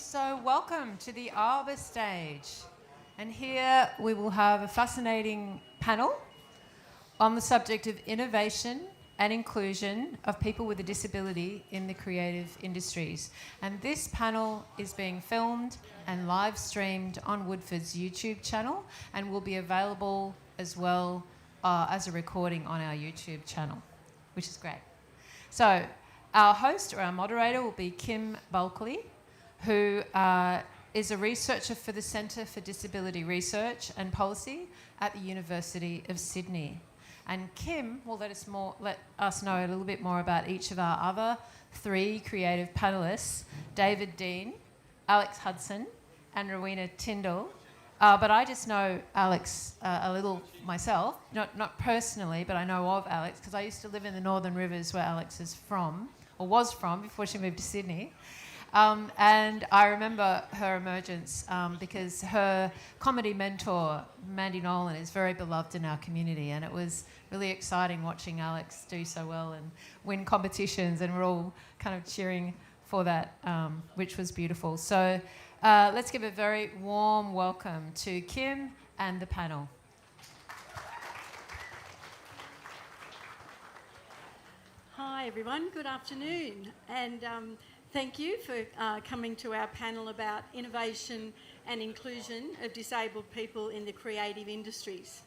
So welcome to the Arbor stage. And here we will have a fascinating panel on the subject of innovation and inclusion of people with a disability in the creative industries. And this panel is being filmed and live streamed on Woodford's YouTube channel and will be available as well as a recording on our YouTube channel, which is great. So our host or our moderator will be Kim Bulkley, who is a researcher for the Centre for Disability Research and Policy at the University of Sydney. And Kim will let us know a little bit more about each of our other three creative panellists, David Dean, Alex Hudson, and Rowena Tyndall. But I just know Alex a little myself, not personally, but I know of Alex because I used to live in the Northern Rivers where Alex is from, or was from, before she moved to Sydney. And I remember her emergence because her comedy mentor, Mandy Nolan, is very beloved in our community, and it was really exciting watching Alex do so well and win competitions, and we're all kind of cheering for that, which was beautiful. So let's give a very warm welcome to Kim and the panel. Hi everyone, good afternoon, and thank you for coming to our panel about innovation and inclusion of disabled people in the creative industries.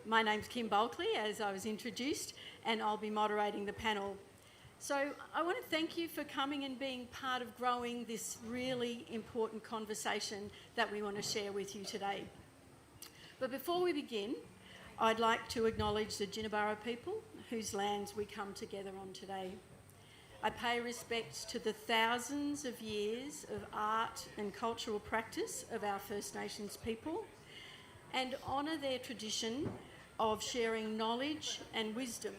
My name's Kim Bulkley, as I was introduced, and I'll be moderating the panel. So I want to thank you for coming and being part of growing this really important conversation that we want to share with you today. But before we begin, I'd like to acknowledge the Jinnabara people whose lands we come together on today. I pay respects to the thousands of years of art and cultural practice of our First Nations people and honour their tradition of sharing knowledge and wisdom,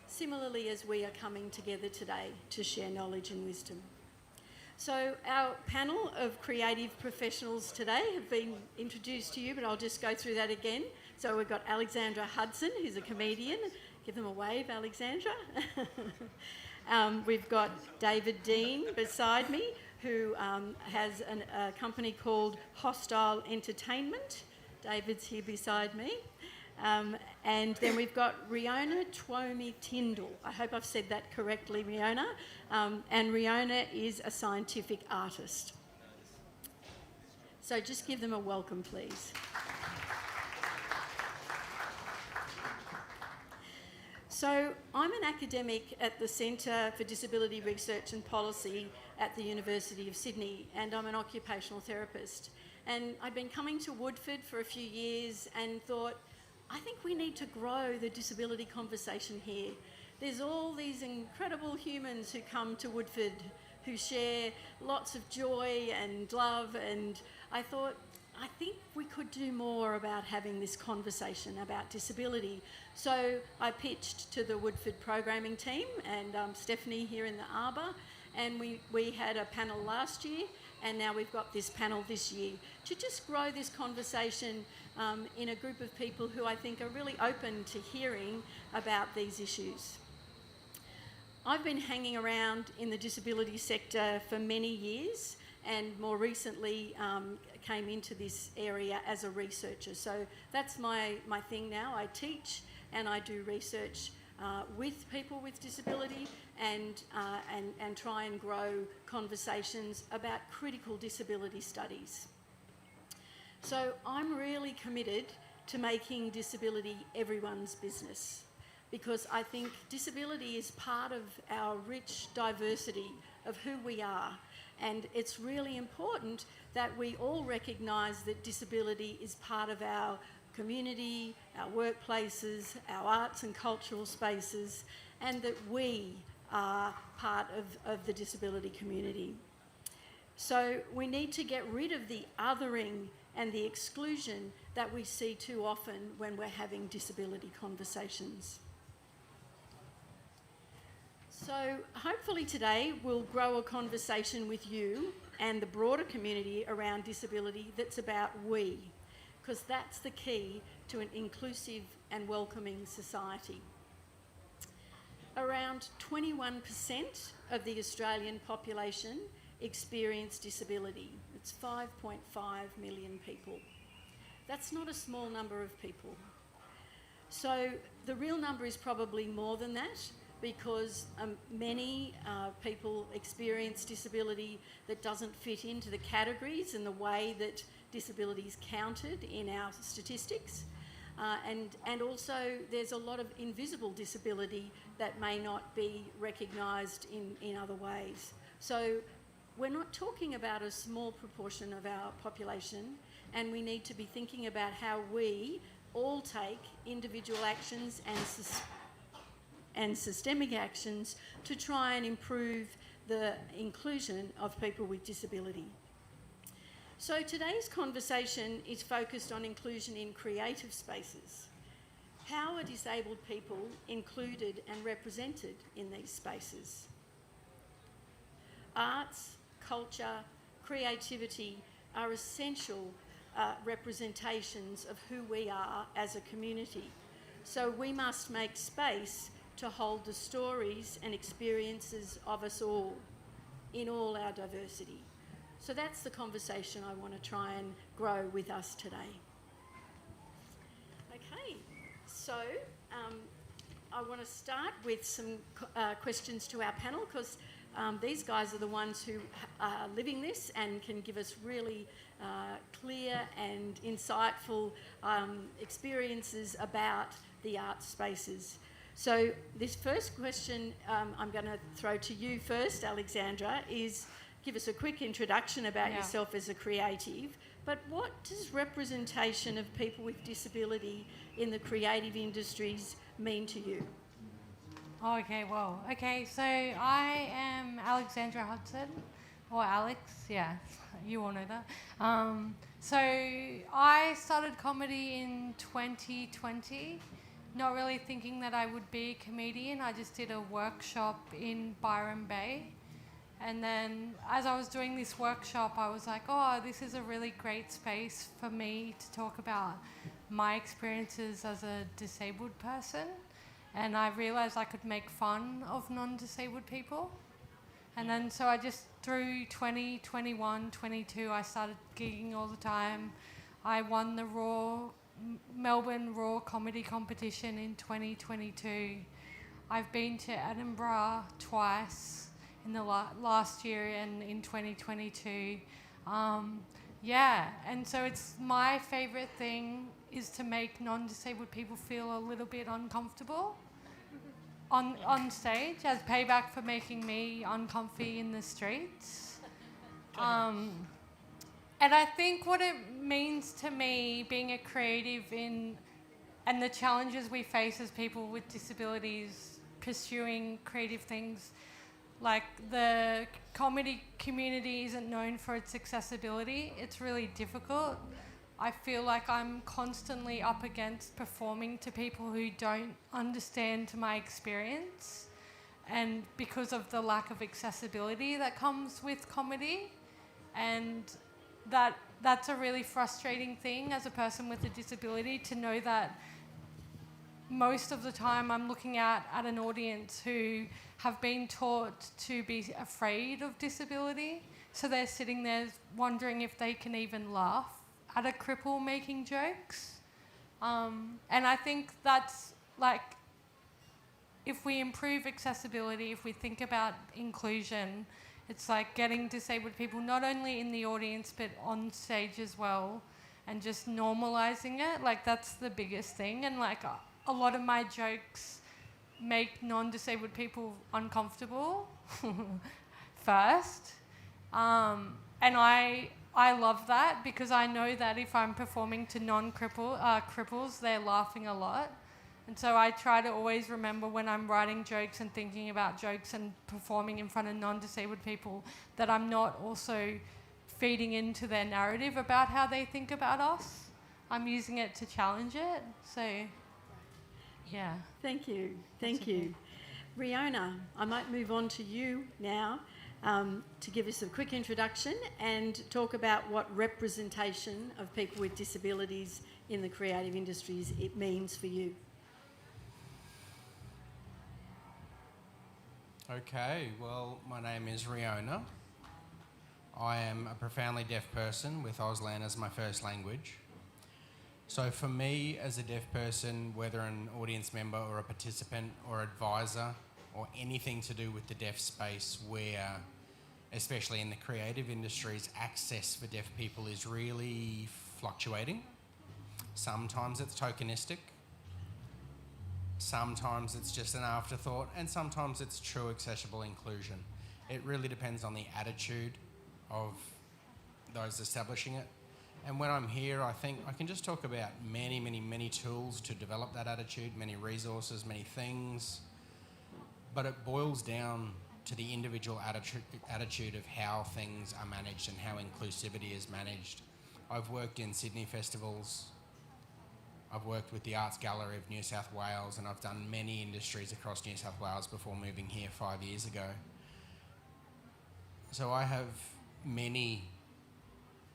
similarly as we are coming together today to share knowledge and wisdom. So our panel of creative professionals today have been introduced to you, but I'll just go through that again. So we've got Alexandra Hudson, who's a comedian. Give them a wave, Alexandra. We've got David Dean beside me, who has a company called Hostile Entertainment. David's here beside me. And then we've got Riona Tyndall. I hope I've said that correctly, Riona. And Riona is a scientific artist. So just give them a welcome, please. So I'm an academic at the Centre for Disability Research and Policy at the University of Sydney, and I'm an occupational therapist. And I've been coming to Woodford for a few years and thought, I think we need to grow the disability conversation here. There's all these incredible humans who come to Woodford who share lots of joy and love, and I thought, I think we could do more about having this conversation about disability. So I pitched to the Woodford programming team and Stephanie here in the Arbour, and we had a panel last year, and now we've got this panel this year to just grow this conversation in a group of people who I think are really open to hearing about these issues. I've been hanging around in the disability sector for many years, and more recently came into this area as a researcher. So that's my thing now. I teach and I do research with people with disability and try and grow conversations about critical disability studies. So I'm really committed to making disability everyone's business, because I think disability is part of our rich diversity of who we are. And it's really important that we all recognise that disability is part of our community, our workplaces, our arts and cultural spaces, and that we are part of the disability community. So we need to get rid of the othering and the exclusion that we see too often when we're having disability conversations. So hopefully today we'll grow a conversation with you and the broader community around disability that's about we, because that's the key to an inclusive and welcoming society. Around 21% of the Australian population experience disability. It's 5.5 million people. That's not a small number of people. So the real number is probably more than that, because many people experience disability that doesn't fit into the categories and the way that disability is counted in our statistics. And also there's a lot of invisible disability that may not be recognised in other ways. So we're not talking about a small proportion of our population, and we need to be thinking about how we all take individual actions and systemic actions to try and improve the inclusion of people with disability. So today's conversation is focused on inclusion in creative spaces. How are disabled people included and represented in these spaces? Arts, culture, creativity are essential representations of who we are as a community. So we must make space to hold the stories and experiences of us all in all our diversity. So that's the conversation I want to try and grow with us today. Okay, so I want to start with some questions to our panel, because these guys are the ones who are living this and can give us really clear and insightful experiences about the art spaces. So this first question I'm going to throw to you first, Alexandra, is give us a quick introduction about yourself as a creative, but what does representation of people with disability in the creative industries mean to you? Okay, so I am Alexandra Hudson, or Alex, you all know that. So I started comedy in 2020, not really thinking that I would be a comedian. I just did a workshop in Byron Bay. And then as I was doing this workshop, I was like, oh, this is a really great space for me to talk about my experiences as a disabled person. And I realised I could make fun of non-disabled people. And then so I just, through 2021, 22, I started gigging all the time. I won the Melbourne Raw Comedy Competition in 2022. I've been to Edinburgh twice in the last year and in 2022. And so it's my favourite thing is to make non-disabled people feel a little bit uncomfortable on stage as payback for making me uncomfy in the streets. And I think what it means to me being a creative and the challenges we face as people with disabilities pursuing creative things, like the comedy community isn't known for its accessibility. It's really difficult. I feel like I'm constantly up against performing to people who don't understand my experience, and because of the lack of accessibility that comes with comedy. And that's a really frustrating thing as a person with a disability, to know that most of the time I'm looking at an audience who have been taught to be afraid of disability. So they're sitting there wondering if they can even laugh at a cripple making jokes. And I think that's like, if we improve accessibility, if we think about inclusion, it's like getting disabled people not only in the audience but on stage as well, and just normalising it. Like, that's the biggest thing. And like a lot of my jokes make non-disabled people uncomfortable first. And I love that, because I know that if I'm performing to cripples, they're laughing a lot. And so I try to always remember when I'm writing jokes and thinking about jokes and performing in front of non-disabled people, that I'm not also feeding into their narrative about how they think about us. I'm using it to challenge it. So, yeah. Thank you. Thank you. Riona, I might move on to you now to give us a quick introduction and talk about what representation of people with disabilities in the creative industries it means for you. Okay, well, my name is Riona. I am a profoundly deaf person with Auslan as my first language. So for me, as a deaf person, whether an audience member or a participant or advisor or anything to do with the deaf space, where, especially in the creative industries, access for deaf people is really fluctuating. Sometimes it's tokenistic, sometimes it's just an afterthought, and sometimes it's true accessible inclusion. It really depends on the attitude of those establishing it. And when I'm here, I think I can just talk about many tools to develop that attitude, many resources, many things. But it boils down to the individual attitude of how things are managed and how inclusivity is managed. I've worked in Sydney festivals, I've worked with the Arts Gallery of New South Wales, and I've done many industries across New South Wales before moving here 5 years ago. So I have many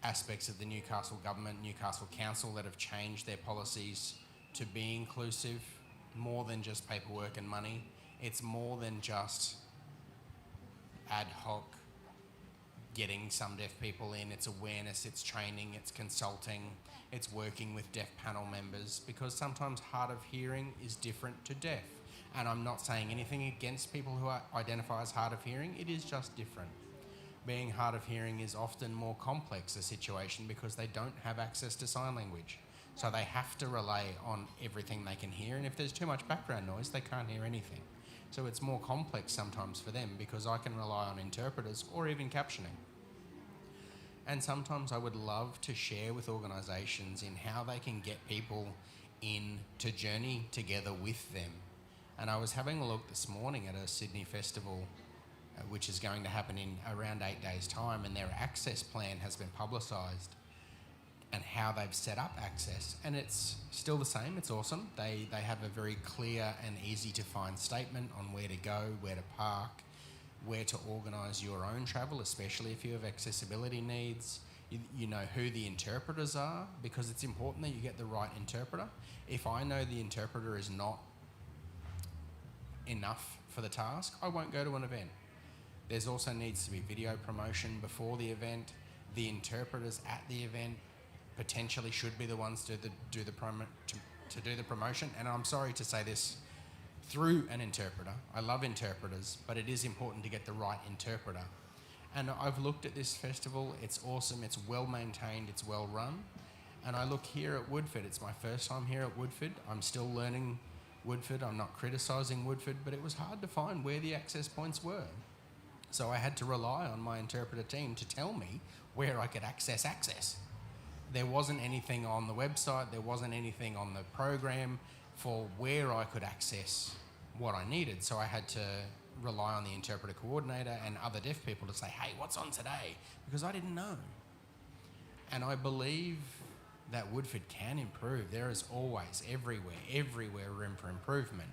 aspects of the Newcastle government, Newcastle Council, that have changed their policies to be inclusive, more than just paperwork and money. It's more than just ad hoc getting some deaf people in. It's awareness, it's training, it's consulting, it's working with deaf panel members, because sometimes hard of hearing is different to deaf. And I'm not saying anything against people who identify as hard of hearing, it is just different. Being hard of hearing is often more complex a situation because they don't have access to sign language. So they have to rely on everything they can hear, and if there's too much background noise, they can't hear anything. So it's more complex sometimes for them because I can rely on interpreters or even captioning. And sometimes I would love to share with organisations in how they can get people in to journey together with them. And I was having a look this morning at a Sydney festival which is going to happen in around 8 days' time, and their access plan has been publicised and how they've set up access. And it's still the same, it's awesome. They have a very clear and easy to find statement on where to go, where to park, where to organise your own travel, especially if you have accessibility needs. You know who the interpreters are, because it's important that you get the right interpreter. If I know the interpreter is not enough for the task, I won't go to an event. There's also needs to be video promotion before the event. The interpreters at the event potentially should be the ones to do the promotion. And I'm sorry to say this through an interpreter. I love interpreters, but it is important to get the right interpreter. And I've looked at this festival. It's awesome. It's well maintained. It's well run. And I look here at Woodford. It's my first time here at Woodford. I'm still learning Woodford. I'm not criticising Woodford, but it was hard to find where the access points were. So I had to rely on my interpreter team to tell me where I could access. There wasn't anything on the website, there wasn't anything on the program for where I could access what I needed. So I had to rely on the interpreter coordinator and other deaf people to say, hey, what's on today? Because I didn't know. And I believe that Woodford can improve. There is always, everywhere room for improvement.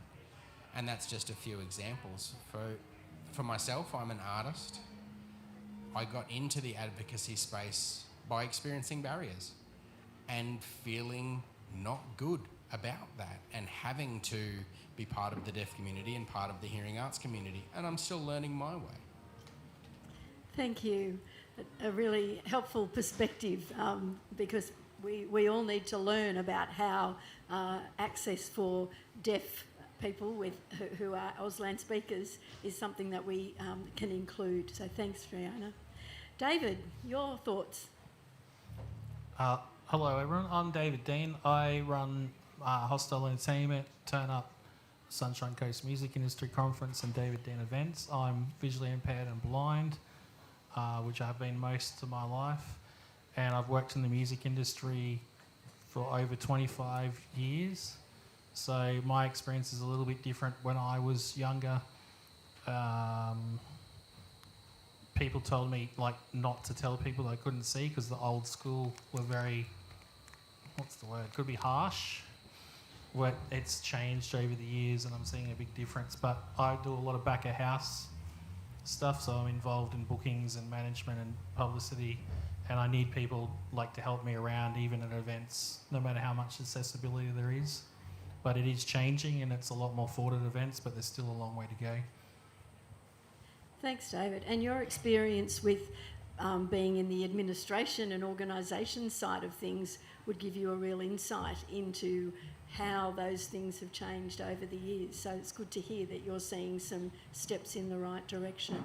And that's just a few examples. For myself, I'm an artist. I got into the advocacy space by experiencing barriers and feeling not good about that, and having to be part of the deaf community and part of the hearing arts community. And I'm still learning my way. Thank you. A really helpful perspective, because we all need to learn about how access for deaf people who are Auslan speakers is something that we can include. So thanks, Fiona. David, your thoughts? Hello everyone, I'm David Dean. I run Hostel Entertainment, Turn Up, Sunshine Coast Music Industry Conference and David Dean Events. I'm visually impaired and blind, which I've been most of my life, and I've worked in the music industry for over 25 years. So my experience is a little bit different. When I was younger, people told me not to tell people I couldn't see because the old school were very, could be harsh. It's changed over the years and I'm seeing a big difference. But I do a lot of back of house stuff, so I'm involved in bookings and management and publicity, and I need people to help me around even at events, no matter how much accessibility there is. But it is changing and it's a lot more forward at events, but there's still a long way to go. Thanks, David. And your experience with being in the administration and organisation side of things would give you a real insight into how those things have changed over the years. So it's good to hear that you're seeing some steps in the right direction.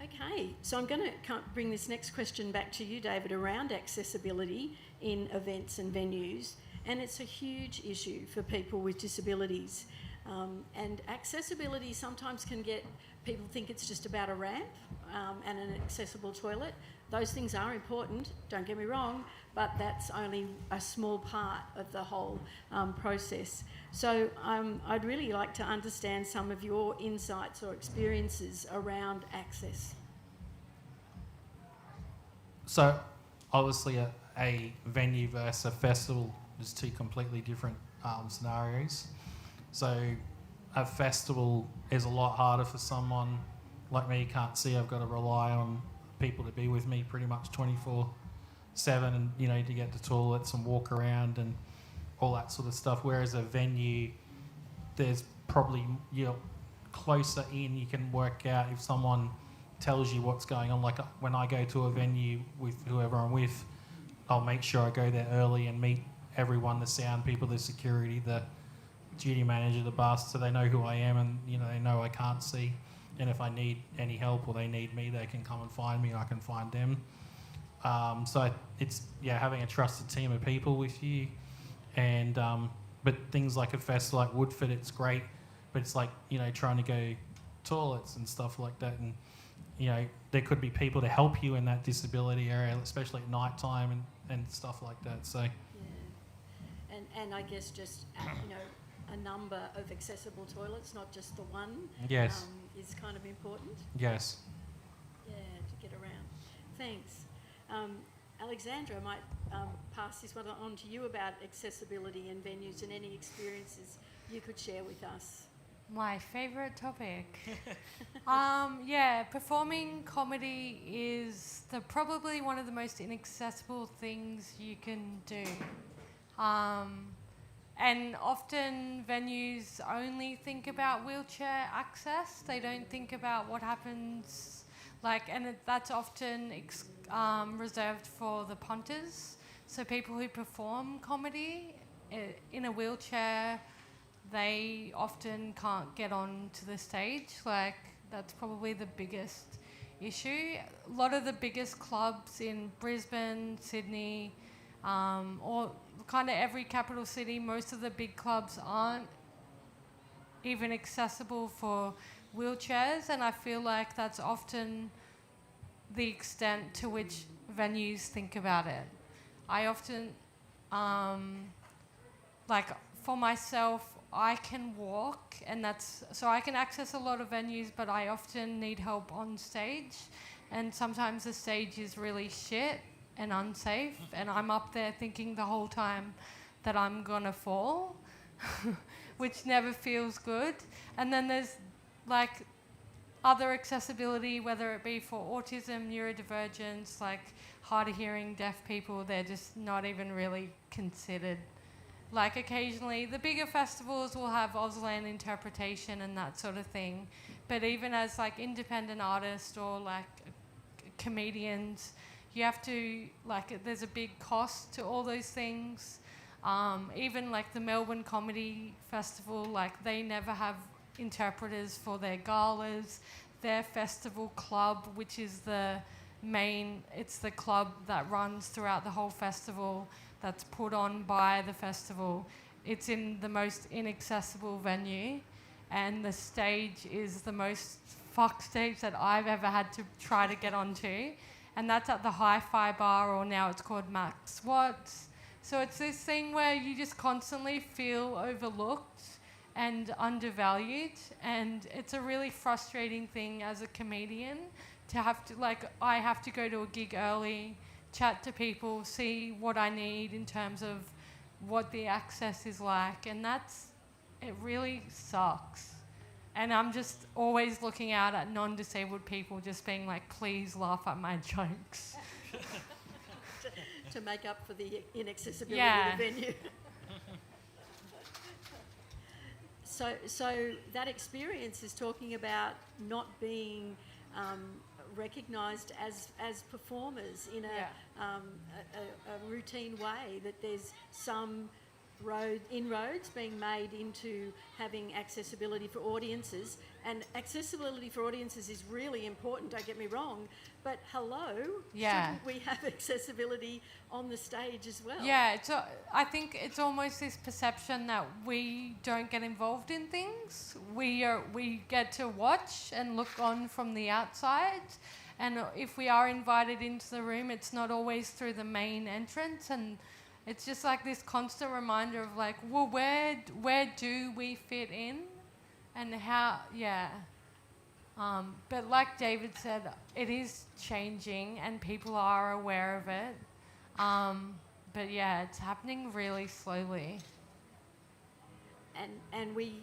Okay, so I'm going to bring this next question back to you, David, around accessibility in events and venues. And it's a huge issue for people with disabilities. And accessibility sometimes can get people think it's just about a ramp and an accessible toilet. Those things are important, don't get me wrong, but that's only a small part of the whole process. So I'd really like to understand some of your insights or experiences around access. So obviously a venue versus a festival is two completely different scenarios. So a festival is a lot harder for someone like me who can't see. I've got to rely on people to be with me pretty much 24/7 and, you know, to get to toilets and walk around and all that sort of stuff. Whereas a venue, there's probably, you're closer in, you can work out if someone tells you what's going on. Like when I go to a venue with whoever I'm with, I'll make sure I go there early and meet everyone, the sound people, the security, the duty manager, the bus, so they know who I am and, you know, they know I can't see. And if I need any help or they need me, they can come and find me and I can find them. So it's, yeah, having a trusted team of people with you. And but things like a festival like Woodford, it's great, but it's like, you know, trying to go toilets and stuff like that. And, you know, there could be people to help you in that disability area, especially at night time and stuff like that. So yeah, and I guess just you know, a number of accessible toilets, not just the one. Yes. Is kind of important. Yes. Yeah, to get around. Thanks. Alexandra, I might pass this one on to you about accessibility in venues and any experiences you could share with us. My favourite topic. Yeah, performing comedy is probably one of the most inaccessible things you can do. And often venues only think about wheelchair access. They don't think about what happens, that's often reserved for the punters. So people who perform comedy in a wheelchair, they often can't get onto the stage. Like, that's probably the biggest issue. A lot of the biggest clubs in Brisbane, Sydney, or kind of every capital city, most of the big clubs aren't even accessible for wheelchairs, and I feel like that's often the extent to which venues think about it. I often, for myself, I can walk, and so I can access a lot of venues, but I often need help on stage, and sometimes the stage is really shit and unsafe, and I'm up there thinking the whole time that I'm gonna fall, which never feels good. And then there's like other accessibility, whether it be for autism, neurodivergence, like hard of hearing, deaf people, they're just not even really considered. Like occasionally the bigger festivals will have Auslan interpretation and that sort of thing, but even as like independent artists or like comedians, you have to, there's a big cost to all those things. Even like the Melbourne Comedy Festival, they never have interpreters for their galas. Their festival club, which is it's the club that runs throughout the whole festival, that's put on by the festival. It's in the most inaccessible venue, and the stage is the most fucked stage that I've ever had to try to get onto. And that's at the Hi-Fi Bar, or now it's called Max Watts. So it's this thing where you just constantly feel overlooked and undervalued, and it's a really frustrating thing as a comedian to have to, I have to go to a gig early, chat to people, see what I need in terms of what the access is like, and it really sucks. And I'm just always looking out at non-disabled people just being like, please laugh at my jokes. to make up for the inaccessibility of the venue. So that experience is talking about not being recognised as performers in a routine way, that there's some inroads being made into having accessibility for audiences. And accessibility for audiences is really important, don't get me wrong, but shouldn't we have accessibility on the stage as well? Yeah, I think it's almost this perception that we don't get involved in things. We get to watch and look on from the outside, and if we are invited into the room, it's not always through the main entrance, and it's just like this constant reminder of like, well, where do we fit in, and how? But like David said, it is changing, and people are aware of it. But yeah, it's happening really slowly. And we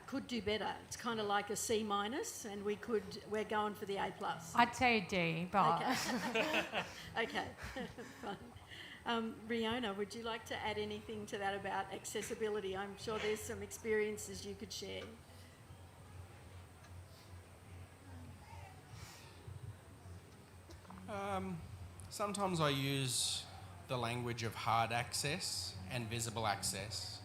could do better. It's kind of like a C-, and we're going for the A+. I'd say a D, but Okay. Fine. Riona, would you like to add anything to that about accessibility? I'm sure there's some experiences you could share. Sometimes I use the language of hard access and visible access,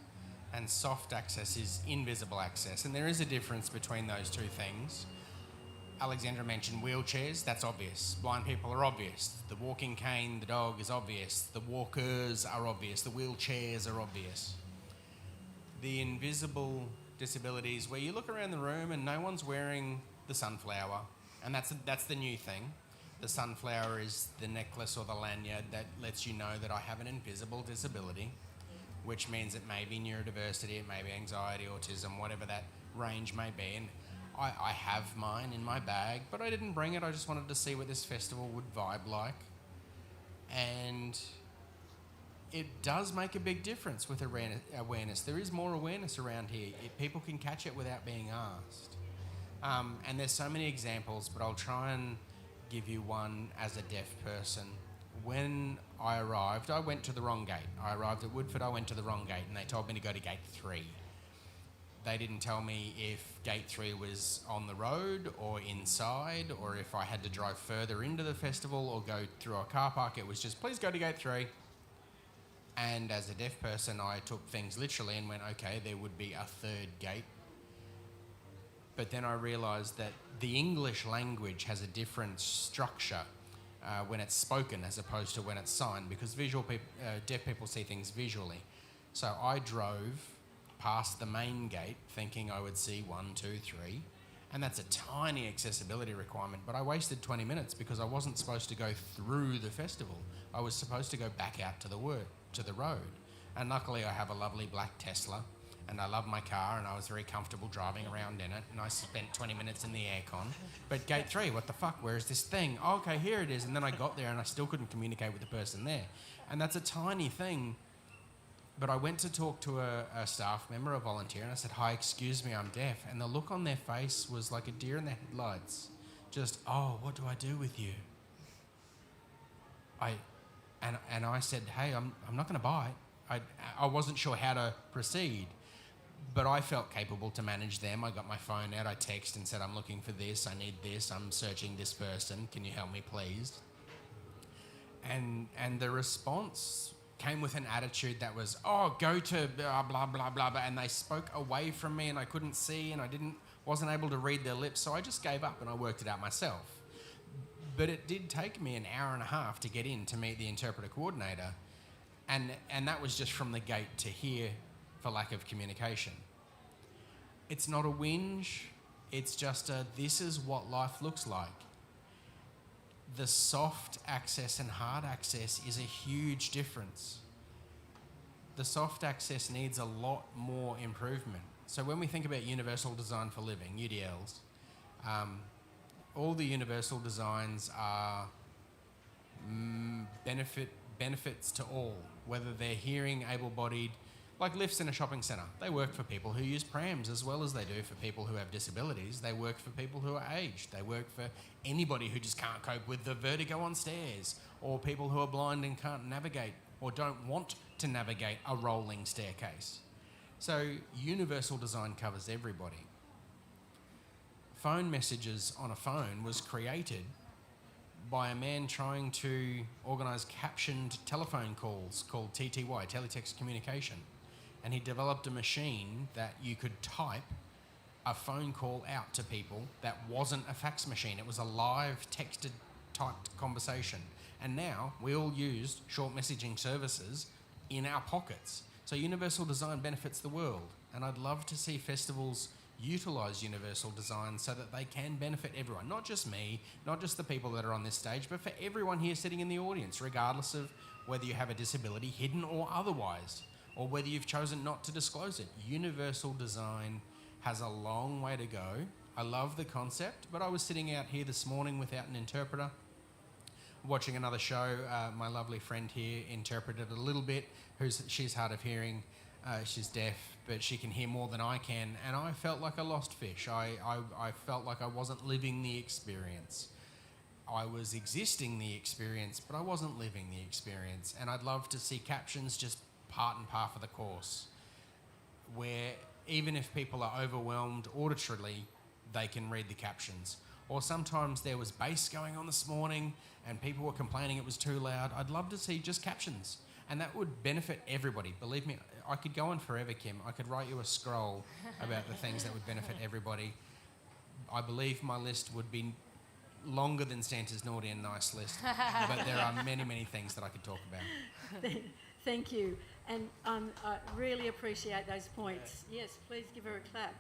and soft access is invisible access, and there is a difference between those two things. Alexandra mentioned wheelchairs, that's obvious. Blind people are obvious. The walking cane, the dog is obvious. The walkers are obvious. The wheelchairs are obvious. The invisible disabilities, where you look around the room and no one's wearing the sunflower, and that's the new thing. The sunflower is the necklace or the lanyard that lets you know that I have an invisible disability, which means it may be neurodiversity, it may be anxiety, autism, whatever that range may be. And I have mine in my bag, but I didn't bring it. I just wanted to see what this festival would vibe like. And it does make a big difference with awareness. There is more awareness around here. People can catch it without being asked. And there's so many examples, but I'll try and give you one as a deaf person. When I arrived, I went to the wrong gate. I arrived at Woodford, I went to the wrong gate, and they told me to go to gate 3. They didn't tell me if gate 3 was on the road or inside, or if I had to drive further into the festival or go through a car park. It was just, please go to gate 3. And as a deaf person, I took things literally and went, okay, there would be a third gate. But then I realised that the English language has a different structure when it's spoken as opposed to when it's signed, because deaf people see things visually. So I drove past the main gate thinking I would see 1, 2, 3, and that's a tiny accessibility requirement, but I wasted 20 minutes because I wasn't supposed to go through the festival. I was supposed to go back out to the road. And luckily I have a lovely black Tesla, and I love my car, and I was very comfortable driving around in it, and I spent 20 minutes in the aircon. But gate 3, what the fuck, where is this thing? Oh, okay, here it is. And then I got there and I still couldn't communicate with the person there. And that's a tiny thing. But I went to talk to a staff member, a volunteer, and I said, hi, excuse me, I'm deaf. And the look on their face was like a deer in the headlights. Just, oh, what do I do with you? And I said, hey, I'm not going to buy it. I wasn't sure how to proceed, but I felt capable to manage them. I got my phone out, I texted and said, I'm looking for this, I need this, I'm searching this person, can you help me please? And the response came with an attitude that was, oh, go to blah, blah, blah, blah, blah, and they spoke away from me and I couldn't see and I wasn't able to read their lips, so I just gave up and I worked it out myself. But it did take me an hour and a half to get in to meet the interpreter coordinator, and that was just from the gate to here for lack of communication. It's not a whinge, it's just this is what life looks like. The soft access and hard access is a huge difference. The soft access needs a lot more improvement. So when we think about universal design for living, UDLs, all the universal designs are benefits to all, whether they're hearing, able-bodied, like lifts in a shopping centre. They work for people who use prams as well as they do for people who have disabilities. They work for people who are aged. They work for anybody who just can't cope with the vertigo on stairs, or people who are blind and can't navigate or don't want to navigate a rolling staircase. So universal design covers everybody. Phone messages on a phone was created by a man trying to organise captioned telephone calls called TTY, teletext communication. And he developed a machine that you could type a phone call out to people that wasn't a fax machine. It was a live texted typed conversation. And now we all use short messaging services in our pockets. So universal design benefits the world. And I'd love to see festivals utilise universal design so that they can benefit everyone, not just me, not just the people that are on this stage, but for everyone here sitting in the audience, regardless of whether you have a disability, hidden or otherwise, or whether you've chosen not to disclose it. Universal design has a long way to go. I love the concept, but I was sitting out here this morning without an interpreter, watching another show. My lovely friend here interpreted a little bit. She's hard of hearing, she's deaf, but she can hear more than I can, and I felt like a lost fish. I felt like I wasn't living the experience. I was existing the experience, but I wasn't living the experience, and I'd love to see captions just part and parcel of the course, where even if people are overwhelmed auditorily, they can read the captions. Or sometimes there was bass going on this morning and people were complaining it was too loud. I'd love to see just captions, and that would benefit everybody. Believe me, I could go on forever, Kim. I could write you a scroll about the things that would benefit everybody. I believe my list would be longer than Santa's naughty and nice list, but there are many, many things that I could talk about. Thank you. And I really appreciate those points. Yes, please give her a clap.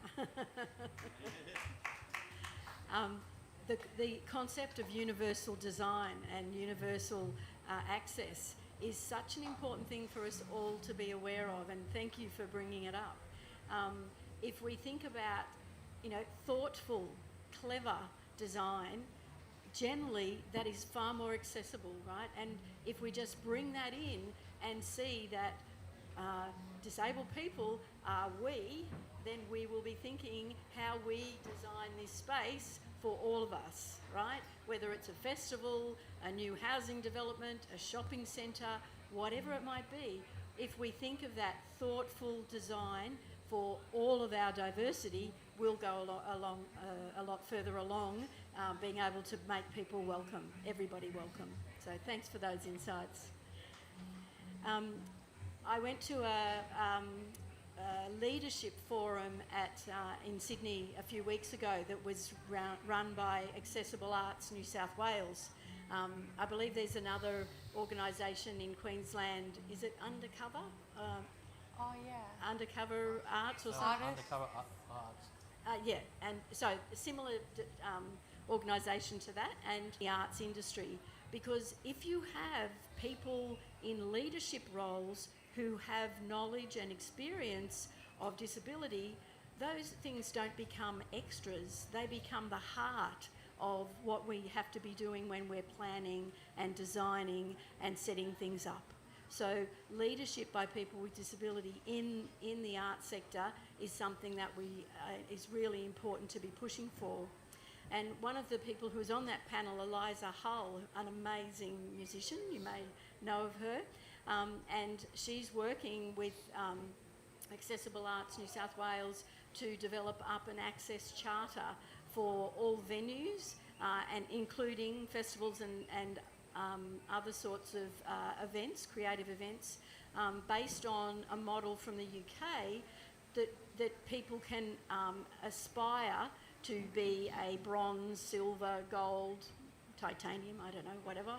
The concept of universal design and universal access is such an important thing for us all to be aware of, and thank you for bringing it up. If we think about, thoughtful, clever design, generally that is far more accessible, right? And if we just bring that in and see that disabled people are we, then we will be thinking how we design this space for all of us, right? Whether it's a festival, a new housing development, a shopping centre, whatever it might be, if we think of that thoughtful design for all of our diversity, we'll go a lot further along being able to make people welcome, everybody welcome. So thanks for those insights. I went to a leadership forum in Sydney a few weeks ago that was run by Accessible Arts New South Wales. I believe there's another organisation in Queensland. Is it Undercover? Oh, yeah. Undercover Arts or something? Undercover Arts. Yeah, and so a similar organisation to that, and the arts industry. Because if you have people in leadership roles who have knowledge and experience of disability, those things don't become extras. They become the heart of what we have to be doing when we're planning and designing and setting things up. So leadership by people with disability in the arts sector is something that is really important to be pushing for. And one of the people who was on that panel, Eliza Hull, an amazing musician, you may know of her, and she's working with Accessible Arts New South Wales to develop up an access charter for all venues, and including festivals and other sorts of events, creative events, based on a model from the UK that people can aspire to be a bronze, silver, gold, titanium, I don't know, whatever,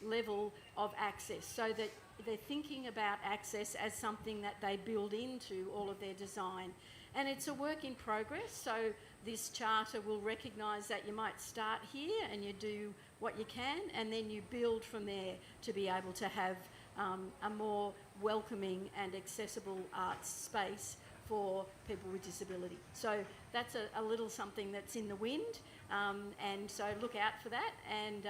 level of access, so that they're thinking about access as something that they build into all of their design. And it's a work in progress, so this charter will recognise that you might start here and you do what you can, and then you build from there to be able to have a more welcoming and accessible arts space for people with disability. So that's a little something that's in the wind, and so look out for that, and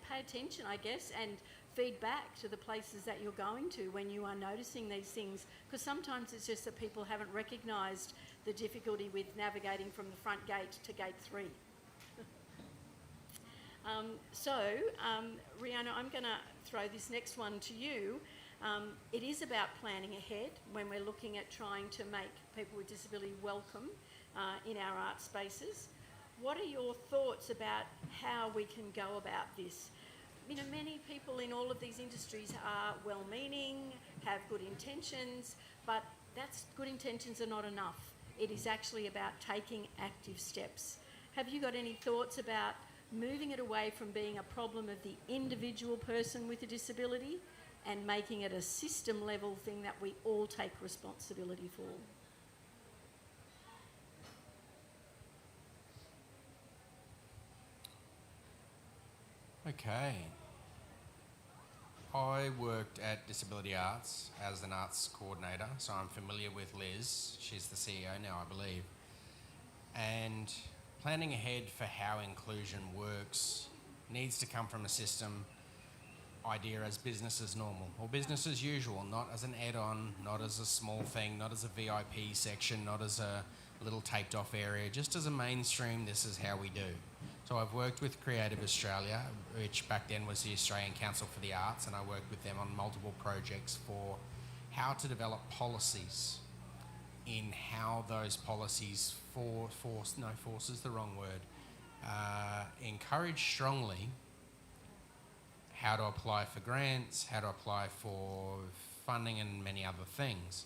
pay attention, I guess, and feed back to the places that you're going to when you are noticing these things, because sometimes it's just that people haven't recognised the difficulty with navigating from the front gate to gate 3. Rihanna, I'm going to throw this next one to you. It is about planning ahead when we're looking at trying to make people with disability welcome in our art spaces. What are your thoughts about how we can go about this? You know, many people in all of these industries are well-meaning, have good intentions, but good intentions are not enough. It is actually about taking active steps. Have you got any thoughts about moving it away from being a problem of the individual person with a disability and making it a system level thing that we all take responsibility for? Okay. I worked at Disability Arts as an arts coordinator, so I'm familiar with Liz. She's the CEO now, I believe. And planning ahead for how inclusion works needs to come from a system idea as business as normal, or business as usual, not as an add-on, not as a small thing, not as a VIP section, not as a little taped off area, just as a mainstream, this is how we do. So I've worked with Creative Australia, which back then was the Australian Council for the Arts, and I worked with them on multiple projects for how to develop policies in how those policies force is the wrong word, encourage strongly how to apply for grants, how to apply for funding and many other things.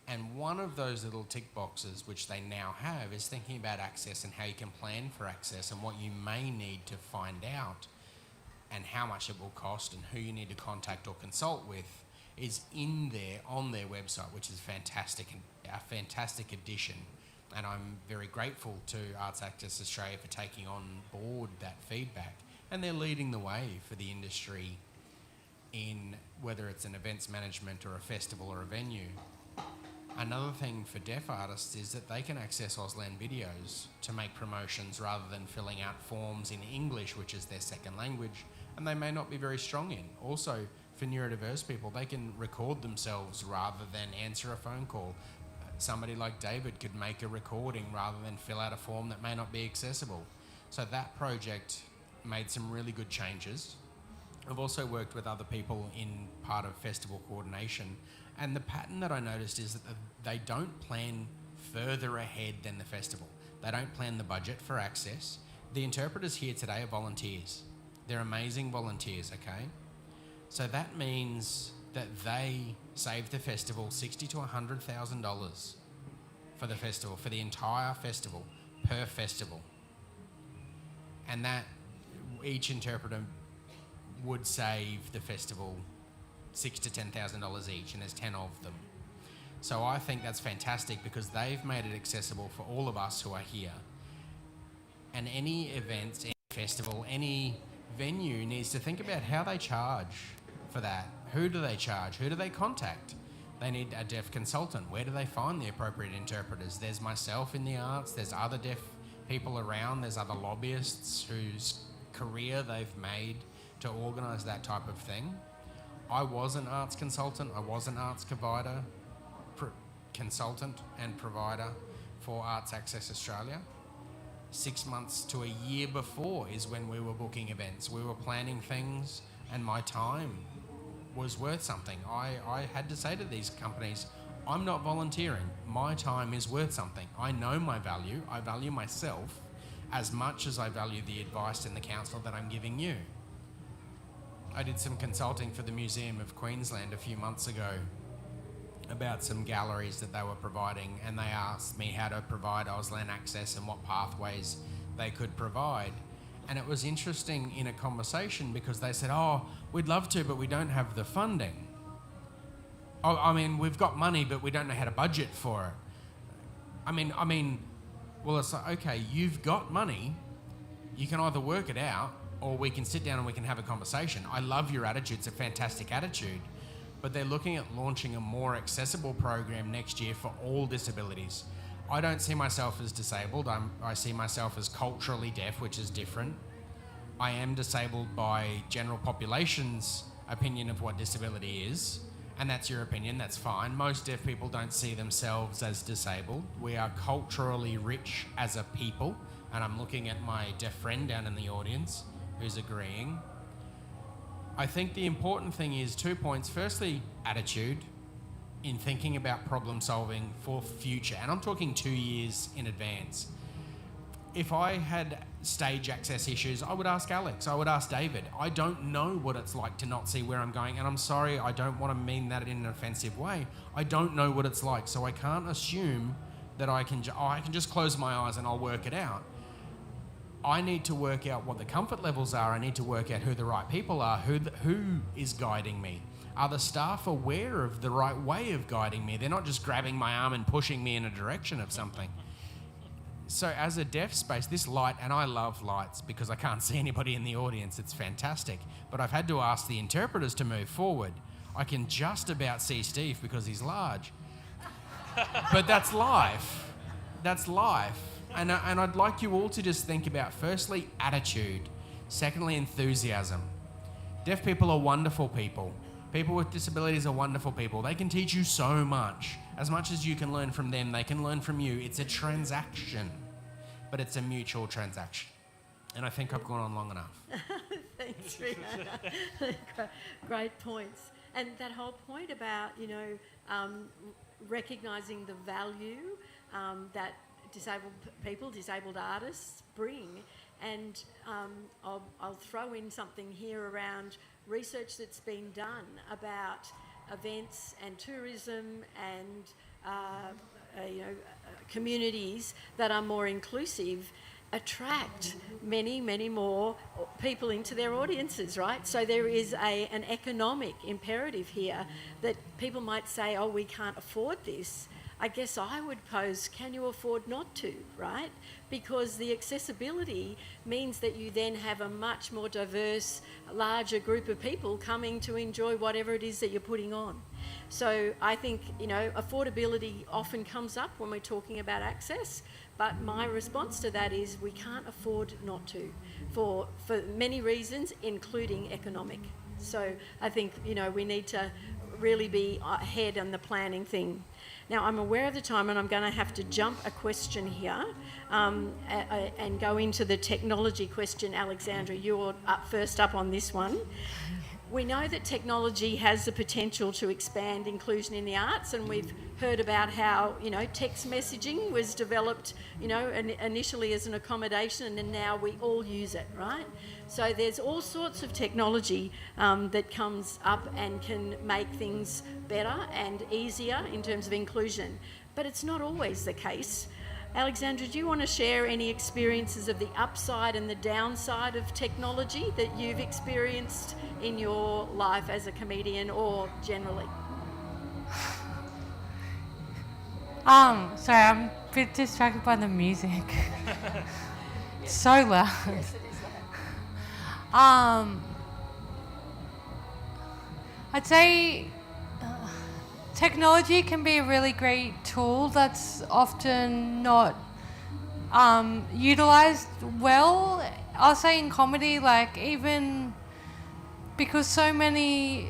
And one of those little tick boxes, which they now have, is thinking about access and how you can plan for access and what you may need to find out and how much it will cost and who you need to contact or consult with is in there on their website, which is fantastic and a fantastic addition. And I'm very grateful to Arts Access Australia for taking on board that feedback. And they're leading the way for the industry in whether it's an events management or a festival or a venue. Another thing for deaf artists is that they can access Auslan videos to make promotions rather than filling out forms in English, which is their second language, and they may not be very strong in. Also, for neurodiverse people, they can record themselves rather than answer a phone call. Somebody like David could make a recording rather than fill out a form that may not be accessible. So that project made some really good changes. I've also worked with other people in part of festival coordination, and the pattern that I noticed is that they don't plan further ahead than the festival. They don't plan the budget for access. The interpreters here today are volunteers. They're amazing volunteers, okay? So that means that they save the festival $60,000 to $100,000 for the festival, for the entire festival, per festival. And that each interpreter would save the festival $6,000 to $10,000 each, and there's 10 of them. So I think that's fantastic because they've made it accessible for all of us who are here. And any event, any festival, any venue needs to think about how they charge for that. Who do they charge? Who do they contact? They need a deaf consultant. Where do they find the appropriate interpreters? There's myself in the arts, there's other deaf people around, there's other lobbyists whose career they've made to organise that type of thing. I was an arts consultant, I was an arts consultant and provider for Arts Access Australia. 6 months to a year before is when we were booking events. We were planning things and my time was worth something. I had to say to these companies, I'm not volunteering. My time is worth something. I know my value. I value myself as much as I value the advice and the counsel that I'm giving you. I did some consulting for the Museum of Queensland a few months ago about some galleries that they were providing, and they asked me how to provide Auslan access and what pathways they could provide. And it was interesting in a conversation because they said, oh, we'd love to, but we don't have the funding. Oh, I mean, we've got money, but we don't know how to budget for it. I mean, well, it's like, okay, you've got money. You can either work it out or we can sit down and we can have a conversation. I love your attitude. It's a fantastic attitude. But they're looking at launching a more accessible program next year for all disabilities. I don't see myself as disabled. I see myself as culturally deaf, which is different. I am disabled by general population's opinion of what disability is, and that's your opinion, that's fine. Most deaf people don't see themselves as disabled. We are culturally rich as a people, and I'm looking at my deaf friend down in the audience who's agreeing. I think the important thing is 2 points. Firstly, attitude in thinking about problem solving for future. And I'm talking 2 years in advance. if I had stage access issues, I would ask Alex, I would ask David. I don't know what it's like to not see where I'm going, and I'm sorry, I don't want to mean that in an offensive way. I don't know what it's like, so I can't assume that I can just close my eyes and I'll work it out. I need to work out what the comfort levels are. I need to work out who the right people are, who is guiding me. Are the staff aware of the right way of guiding me? They're not just grabbing my arm and pushing me in a direction of something. So as a deaf space, this light, and I love lights because I can't see anybody in the audience, it's fantastic, but I've had to ask the interpreters to move forward. I can just about see Steve because he's large. But that's life. That's life. And I'd like you all to just think about, firstly, attitude. Secondly, enthusiasm. Deaf people are wonderful people. People with disabilities are wonderful people. They can teach you so much. As much as you can learn from them, they can learn from you. It's a transaction, but it's a mutual transaction. And I think I've gone on long enough. Thanks, Rita. Great points. And that whole point about, recognising the value that disabled people, disabled artists bring. And I'll throw in something here around research that's been done about events and tourism and communities that are more inclusive attract many, many more people into their audiences, right? So there is an economic imperative here that people might say, oh, we can't afford this. I guess I would pose, can you afford not to, right? Because the accessibility means that you then have a much more diverse, larger group of people coming to enjoy whatever it is that you're putting on. So I think, affordability often comes up when we're talking about access, but my response to that is we can't afford not to, for many reasons, including economic. So I think, we need to really be ahead on the planning thing. Now, I'm aware of the time and I'm going to have to jump a question here and go into the technology question. Alexandra, you're first up on this one. We know that technology has the potential to expand inclusion in the arts, and we've heard about how, text messaging was developed, initially as an accommodation, and then now we all use it, right? So there's all sorts of technology that comes up and can make things better and easier in terms of inclusion. But it's not always the case. Alexandra, do you want to share any experiences of the upside and the downside of technology that you've experienced in your life as a comedian or generally? Sorry, I'm a bit distracted by the music. It's so loud. Yes, it is I'd say technology can be a really great tool that's often not utilised well. I'll say in comedy, even because so many,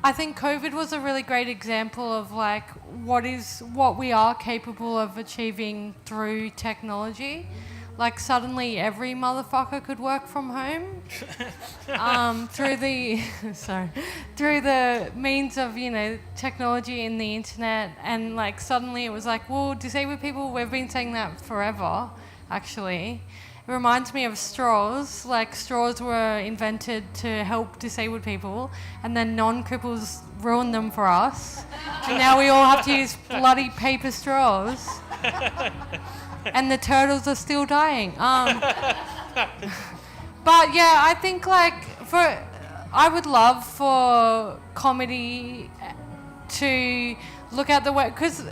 I think COVID was a really great example of what we are capable of achieving through technology. Suddenly every motherfucker could work from home through the means of, technology and the internet. And suddenly it was well, disabled people, we've been saying that forever, actually. It reminds me of straws. Straws were invented to help disabled people, and then non-cripples ruined them for us. And now we all have to use bloody paper straws. And the turtles are still dying. But yeah, I think I would love for comedy to look at the way, because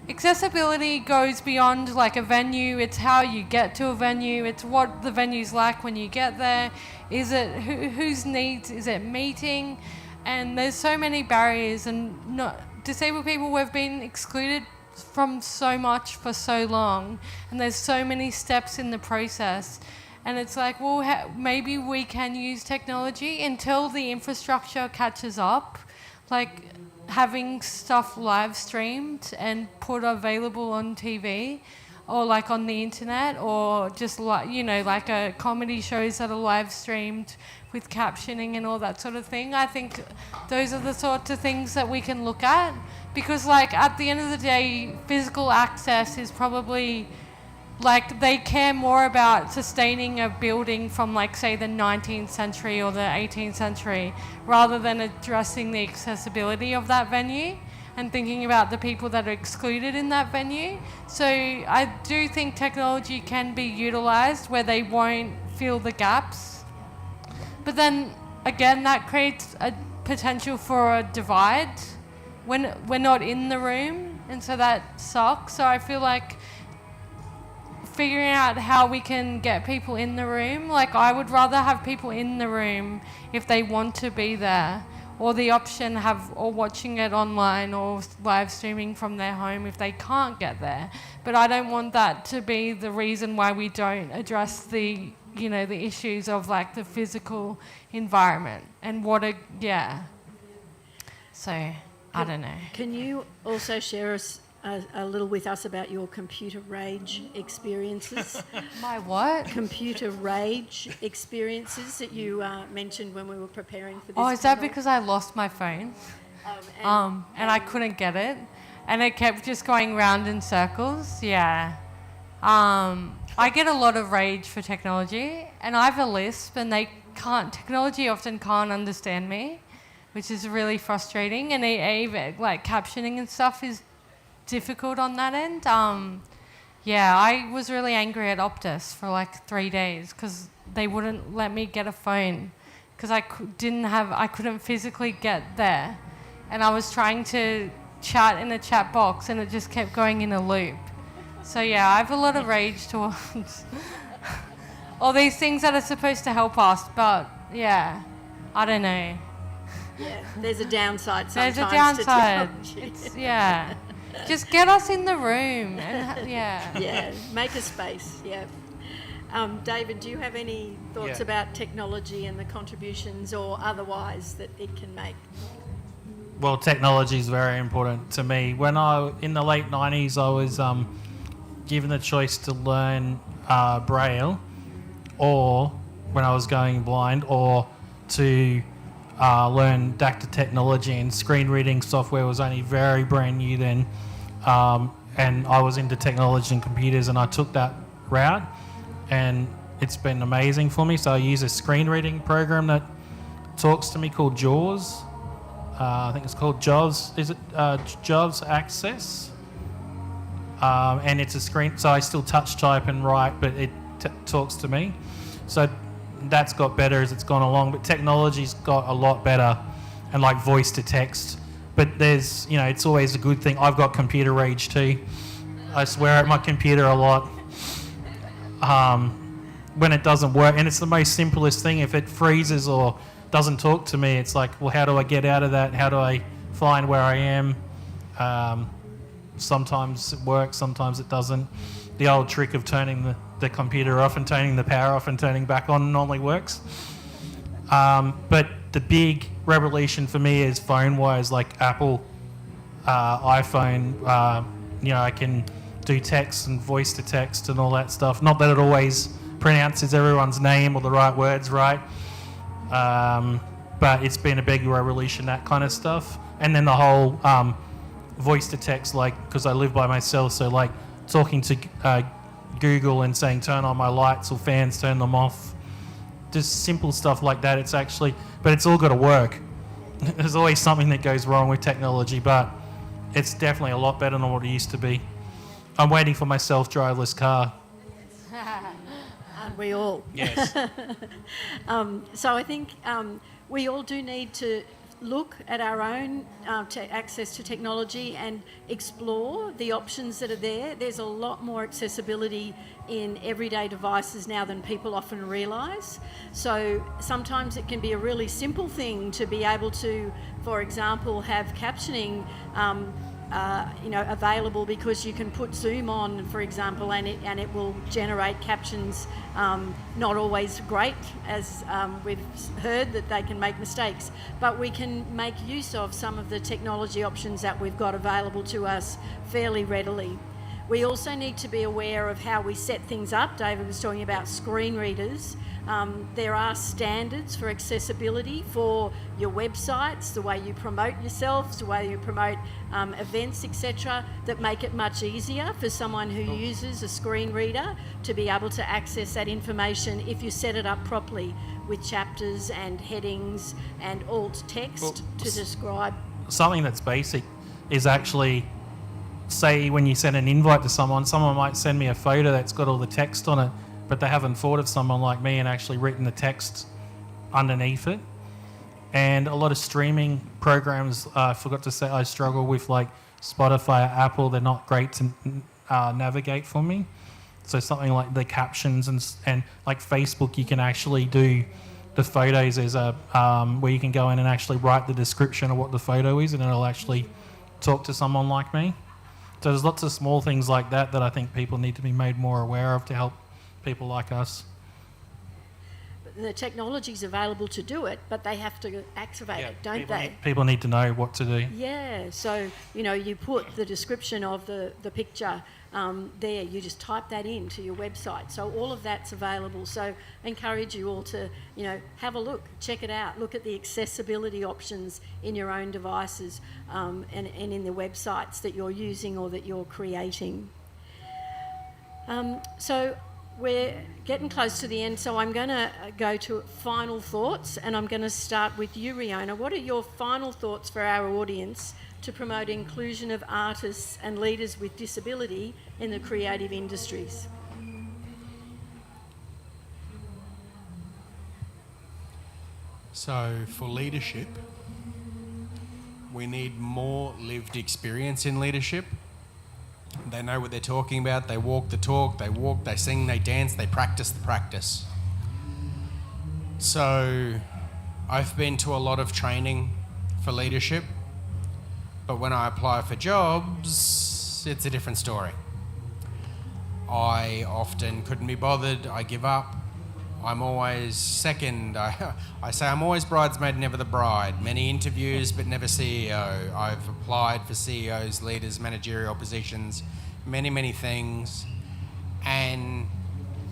accessibility goes beyond a venue. It's how you get to a venue. It's what the venue's like when you get there. Is it whose needs is it meeting? And there's so many barriers, and disabled people, we've been excluded from so much for so long, and there's so many steps in the process, and it's maybe we can use technology until the infrastructure catches up, having stuff live streamed and put available on TV or on the internet, or just a comedy shows that are live streamed with captioning and all that sort of thing. I think those are the sorts of things that we can look at, because at the end of the day, physical access is probably like they care more about sustaining a building from like say the 19th century or the 18th century rather than addressing the accessibility of that venue and thinking about the people that are excluded in that venue. So I do think technology can be utilised where they won't fill the gaps. But then again, that creates a potential for a divide when we're not in the room, and so that sucks. So I feel like figuring out how we can get people in the room, like I would rather have people in the room if they want to be there, or the option or watching it online or live streaming from their home if they can't get there. But I don't want that to be the reason why we don't address the issues of like the physical environment and so I don't know. Can you also share us a little with us about your computer rage experiences? My what? Computer rage experiences that you mentioned when we were preparing for this. Oh, is that panel? because I lost my phone? And I couldn't get it, and it kept just going round in circles. Yeah. I get a lot of rage for technology, and I have a lisp, and technology often can't understand me, which is really frustrating. And even like captioning and stuff is difficult on that end. I was really angry at Optus for like 3 days because they wouldn't let me get a phone because I couldn't physically get there, and I was trying to chat in a chat box and it just kept going in a loop. So yeah, I have a lot of rage towards all these things that are supposed to help us, but yeah, I don't know. Yeah, there's a downside sometimes. There's a downside. To technology. Yeah. Just get us in the room and Yeah, make a space. Yeah. David, do you have any thoughts about technology and the contributions or otherwise that it can make? Well, technology is very important to me. In the late 90s, I was given the choice to learn Braille, or when I was going blind, or to learn DACTA technology, and screen reading software was only very brand new then. And I was into technology and computers, and I took that route, and it's been amazing for me. So I use a screen reading program that talks to me called JAWS. I think it's called JAWS. Is it JAWS Access? And it's a screen, so I still touch type and write, but it talks to me. So that's got better as it's gone along, but technology's got a lot better, and like voice to text. But there's, it's always a good thing. I've got computer rage too. I swear at my computer a lot when it doesn't work, and it's the most simplest thing. If it freezes or doesn't talk to me, it's like, well, how do I get out of that? How do I find where I am? Sometimes it works, sometimes it doesn't. The old trick of turning the computer off and turning the power off and turning back on normally works. But the big revelation for me is phone-wise, like Apple, iPhone. I can do text and voice to text and all that stuff. Not that it always pronounces everyone's name or the right words right, but it's been a big revolution, that kind of stuff. And then the whole voice to text, like, because I live by myself, so like talking to Google and saying turn on my lights or fans, turn them off, just simple stuff like that. It's actually, but it's all got to work. There's always something that goes wrong with technology, but it's definitely a lot better than what it used to be. I'm waiting for my self-driveless car. Aren't we all? Yes. So I think we all do need to look at our own access to technology and explore the options that are there. There's a lot more accessibility in everyday devices now than people often realise. So sometimes it can be a really simple thing to be able to, for example, have captioning available, because you can put Zoom on, for example, and it will generate captions. Not always great, as we've heard that they can make mistakes, but we can make use of some of the technology options that we've got available to us fairly readily. We also need to be aware of how we set things up. David was talking about screen readers. There are standards for accessibility for your websites, the way you promote yourselves, the way you promote events, etc., that make it much easier for someone who uses a screen reader to be able to access that information if you set it up properly with chapters and headings and alt text to describe. Something that's basic is actually, say when you send an invite to someone might send me a photo that's got all the text on it, but they haven't thought of someone like me and actually written the text underneath it. And a lot of streaming programs, I forgot to say, I struggle with, like Spotify or Apple. They're not great to navigate for me. So something like the captions and like Facebook, you can actually do the photos as a where you can go in and actually write the description of what the photo is, and it'll actually talk to someone like me. So there's lots of small things like that that I think people need to be made more aware of to help people like us. The technology's available to do it, but they have to activate it, don't they? People need to know what to do. Yeah, so, you put the description of the picture there, you just type that into your website. So all of that's available. So I encourage you all to, have a look, check it out, look at the accessibility options in your own devices and in the websites that you're using or that you're creating. So we're getting close to the end, so I'm going to go to final thoughts, and I'm going to start with you, Riona. What are your final thoughts for our audience to promote inclusion of artists and leaders with disability in the creative industries? So for leadership, we need more lived experience in leadership. They know what they're talking about. They walk the talk, they sing, they dance, they practice the practice. So I've been to a lot of training for leadership, but when I apply for jobs, it's a different story. I often couldn't be bothered. I give up. I'm always second. I say I'm always bridesmaid, never the bride. Many interviews, but never CEO. I've applied for CEOs, leaders, managerial positions, many things. And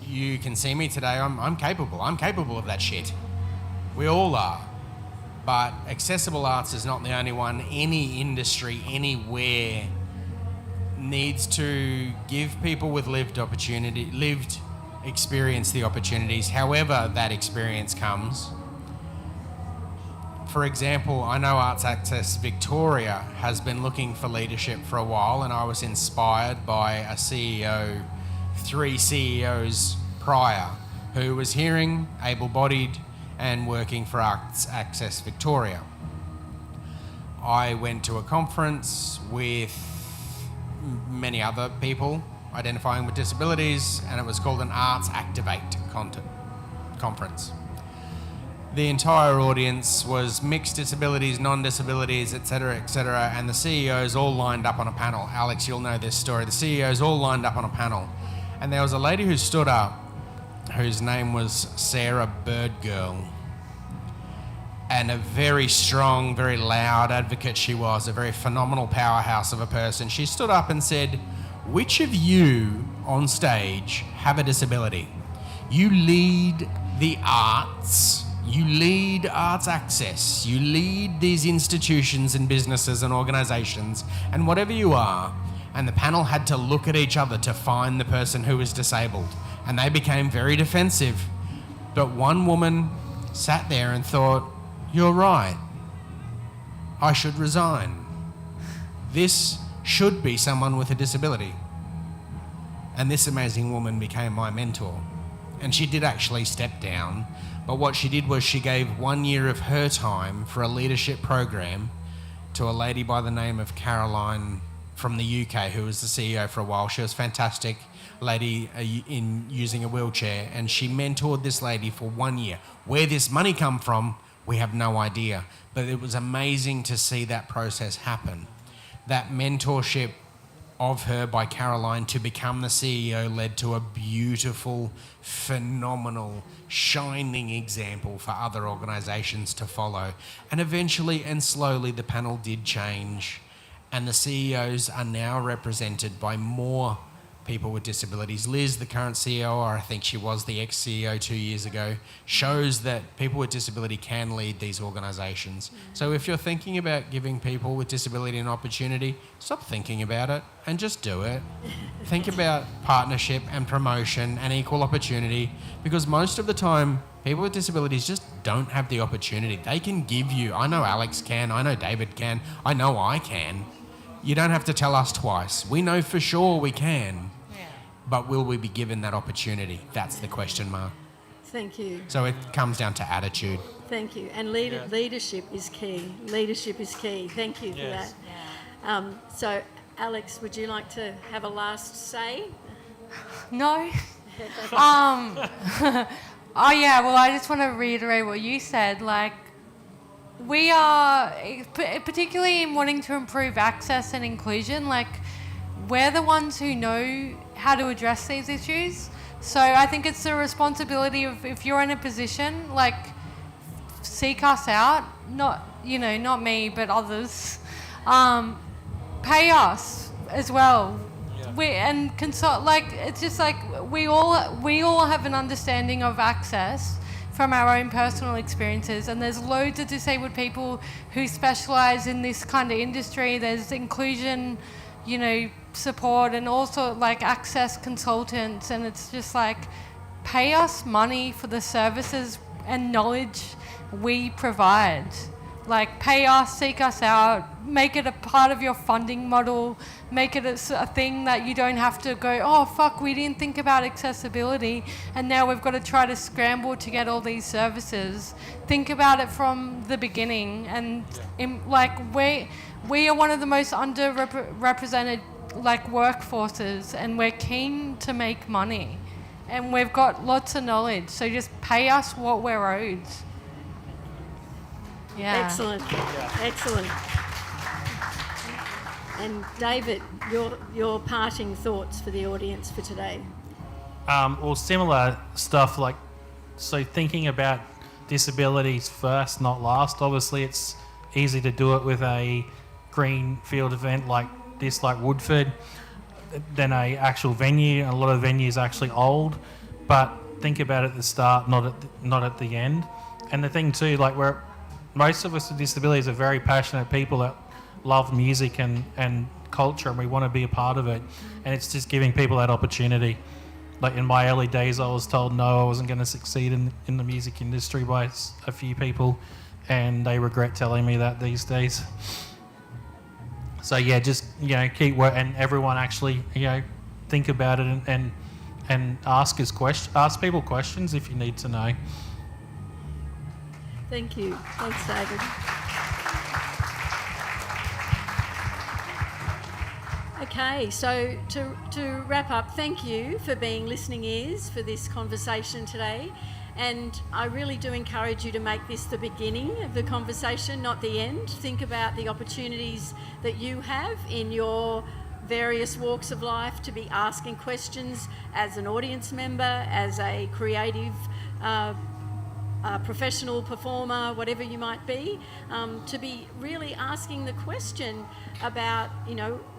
you can see me today. I'm capable. I'm capable of that shit. We all are. But accessible arts is not the only one. Any industry, anywhere, needs to give people with lived experience the opportunities, however that experience comes. For example, I know Arts Access Victoria has been looking for leadership for a while, and I was inspired by a CEO, 3 CEOs prior, who was hearing, able-bodied, and working for Arts Access Victoria. I went to a conference with many other people identifying with disabilities, and it was called an Arts Activate conference. The entire audience was mixed disabilities, non-disabilities, etc., and the CEOs all lined up on a panel. Alex, you'll know this story. The CEOs all lined up on a panel, and there was a lady who stood up whose name was Sarah Birdgirl, and a very strong, very loud advocate she was, a very phenomenal powerhouse of a person. She stood up and said, "Which of you on stage have a disability? You lead the arts, you lead Arts Access, you lead these institutions and businesses and organisations, and whatever you are." And the panel had to look at each other to find the person who was disabled, and they became very defensive. But one woman sat there and thought, "You're right, I should resign. This should be someone with a disability." And this amazing woman became my mentor. And she did actually step down, but what she did was she gave 1 year of her time for a leadership program to a lady by the name of Caroline from the UK, who was the CEO for a while. She was a fantastic lady in using a wheelchair, and she mentored this lady for 1 year. Where this money come from, we have no idea, but it was amazing to see that process happen. That mentorship of her by Caroline to become the CEO led to a beautiful, phenomenal, shining example for other organisations to follow. And eventually and slowly the panel did change, and the CEOs are now represented by more people with disabilities. Liz, the current CEO, or I think she was the ex-CEO 2 years ago, shows that people with disability can lead these organisations. So if you're thinking about giving people with disability an opportunity, stop thinking about it and just do it. Think about partnership and promotion and equal opportunity, because most of the time, people with disabilities just don't have the opportunity. They can give you, I know Alex can, I know David can, I know I can. You don't have to tell us twice. We know for sure we can. But will we be given that opportunity? That's the question mark. Thank you. So it comes down to attitude. Thank you. And leadership is key. Leadership is key. Thank you for that. So, Alex, would you like to have a last say? No. Oh yeah, well I just want to reiterate what you said. Like, we are, particularly in wanting to improve access and inclusion, like, we're the ones who know how to address these issues. So I think it's the responsibility of, if you're in a position, like, seek us out, not me, but others. Pay us as well. And consult, like, it's just like we all have an understanding of access from our own personal experiences, and there's loads of disabled people who specialise in this kind of industry. There's inclusion, support, and also like access consultants, and it's just like, pay us money for the services and knowledge we provide. Like, pay us, seek us out, make it a part of your funding model, make it a thing that you don't have to go, oh fuck, we didn't think about accessibility and now we've got to try to scramble to get all these services. Think about it from the beginning, and we are one of the most underrepresented workforces, and we're keen to make money, and we've got lots of knowledge, so just pay us what we're owed. Yeah. Excellent. Excellent. And David, your parting thoughts for the audience for today. Well, similar stuff, so thinking about disabilities first, not last. Obviously, it's easy to do it with a greenfield event like this, like Woodford, than a actual venue. A lot of venues are actually old, but think about it at the start, not at the end. And the thing too, most of us with disabilities are very passionate people that love music and culture, and we want to be a part of it. And it's just giving people that opportunity. Like, in my early days, I was told no, I wasn't going to succeed in the music industry by a few people, and they regret telling me that these days. So yeah, just keep work, and everyone actually think about it and ask people questions if you need to know. Thank you. Thanks, David. Okay, so to wrap up, thank you for being listening ears for this conversation today. And I really do encourage you to make this the beginning of the conversation, not the end. Think about the opportunities that you have in your various walks of life to be asking questions as an audience member, as a creative professional performer, whatever you might be, to be really asking the question about,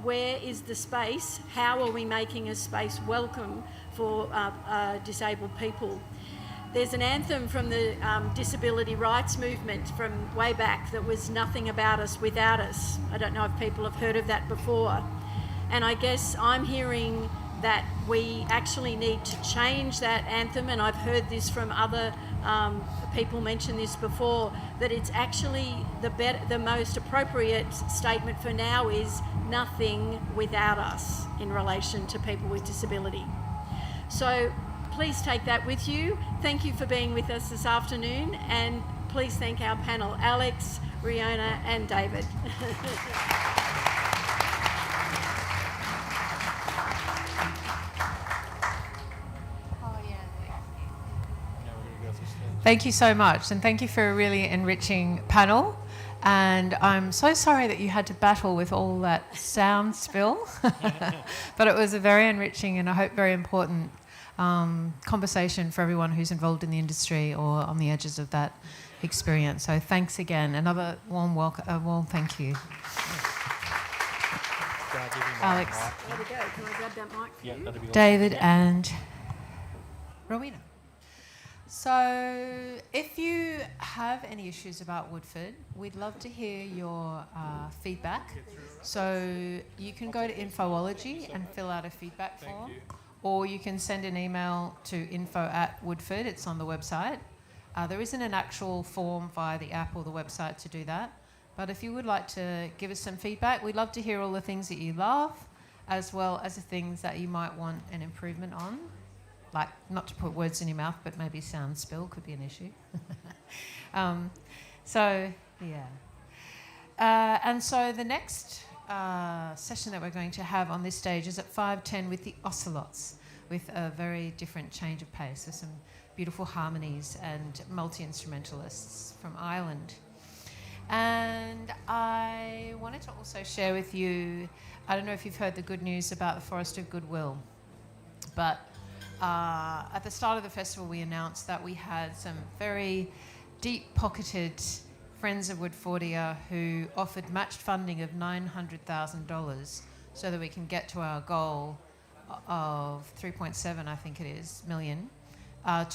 where is the space? How are we making a space welcome for disabled people? There's an anthem from the disability rights movement from way back that was "Nothing about us without us." I don't know if people have heard of that before. And I guess I'm hearing that we actually need to change that anthem, and I've heard this from other people mention this before, that it's actually the most appropriate statement for now is "nothing without us" in relation to people with disability. So please take that with you. Thank you for being with us this afternoon, and please thank our panel, Alex, Riona and David. Thank you so much, and thank you for a really enriching panel. And I'm so sorry that you had to battle with all that sound spill, but it was a very enriching and I hope very important conversation for everyone who's involved in the industry or on the edges of that experience. So thanks again. Another warm welcome, warm thank you. give him Alex. There we go. Can I grab that mic for Yeah, you? that'd be awesome. David and Rowena. So if you have any issues about Woodford, we'd love to hear your feedback. So you can go to Infology and fill out a feedback form, or you can send an email to info@Woodford. It's on the website. There isn't an actual form via the app or the website to do that. But if you would like to give us some feedback, we'd love to hear all the things that you love, as well as the things that you might want an improvement on. Like, not to put words in your mouth, but maybe sound spill could be an issue. And so the next session that we're going to have on this stage is at 5:10 with the Ocelots, with a very different change of pace. There's some beautiful harmonies and multi-instrumentalists from Ireland. And I wanted to also share with you, I don't know if you've heard the good news about the Forest of Goodwill, but at the start of the festival we announced that we had some very deep-pocketed friends of Woodfordia who offered matched funding of $900,000 so that we can get to our goal of 3.7, I think it is, million, to